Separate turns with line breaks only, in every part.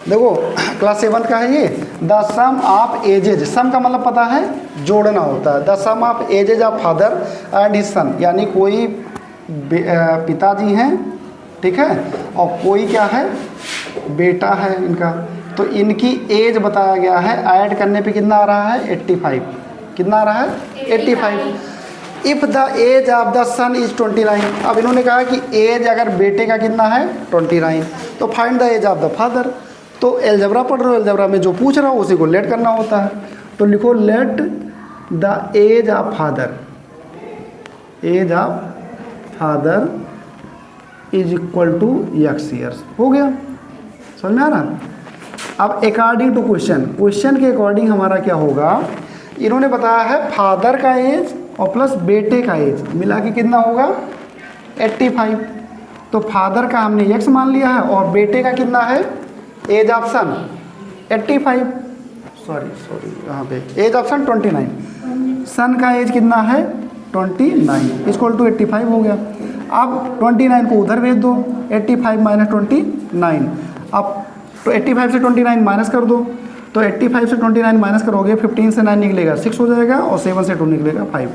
देखो क्लास 7 का है ये। The sum of ages, sum का मतलब पता है जोड़ना होता है। The sum of ages of father and his son, यानी कोई पिताजी हैं, ठीक है, और कोई क्या है, बेटा है इनका, तो इनकी एज बताया गया है। ऐड करने पे कितना आ रहा है, 85। कितना आ रहा है, 85। If the age of the son is 29, अब इन्होंने कहा कि एज अगर बेटे का कितना है 29, तो find the age of the father. तो एलजेब्रा पढ़ रहे हो, एलजेब्रा में जो पूछ रहा हो उसी को लेट करना होता है। तो लिखो let the age of father, age of father is equal to x years. हो गया, समझ में आ रहा। अब अकॉर्डिंग टू क्वेश्चन, क्वेश्चन के अकॉर्डिंग हमारा क्या होगा, इन्होंने बताया है फादर का एज और प्लस बेटे का एज मिला के कितना होगा 85। तो फादर का हमने x मान लिया है और बेटे का कितना है, एज ऑफ सन 85, सॉरी यहाँ पे एज ऑफ सन 29, सन का एज कितना है 29 इक्वल टू 85 हो गया। अब 29 को उधर भेज दो, 85 माइनस 29, अब तो 85 से 29 माइनस कर दो, तो 85 से 29 माइनस करोगे 15 से 9 निकलेगा 6 हो जाएगा और 7 से 2 निकलेगा 5,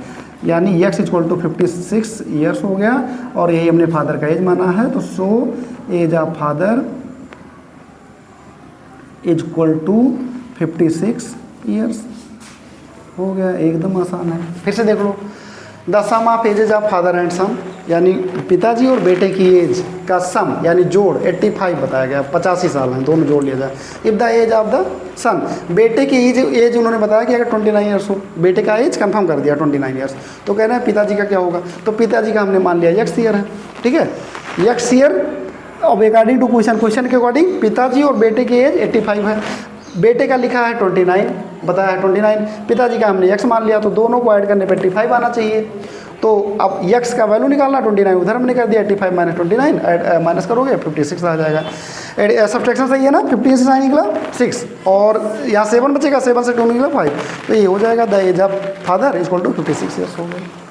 यानी x इक्वल टू 56 ईयर्स हो गया। और यही हमने फादर का एज माना है, तो so age of father is equal to 56 years. हो गया, एकदम आसान है। फिर से देख लो, the sum of ages of father and son, यानी पिताजी और बेटे की एज का सम यानी जोड़ 85 बताया गया, 85 साल हैं, दोनों जोड़ लिया जाए। If the age of the son, बेटे की एज उन्होंने बताया कि अगर 29 ईयर्स हो, बेटे का एज कंफर्म कर दिया 29 ईयर्स, तो कह रहे हैं पिताजी का क्या होगा, तो पिताजी का हमने मान लिया x ईयर है, ठीक है, x ईयर। अब अकॉर्डिंग टू क्वेश्चन, क्वेश्चन के अकॉर्डिंग पिताजी और बेटे की एज 85 है, बेटे का लिखा है 29, बताया है 29, पिताजी का हमने x मान लिया, तो दोनों को ऐड करने पर 85 आना चाहिए। तो अब x का वैल्यू निकालना, 29 उधर हमने कर दिया, 85 माइनस 29 माइनस करोगे 56 आ जाएगा। सब्ट्रैक्शन सही है ना, 15 से 9 निकला 6 और यहाँ 7 बचेगा, 7 से 2 निकला 5, तो ये हो जाएगा the age of father equal to 56 years हो गया।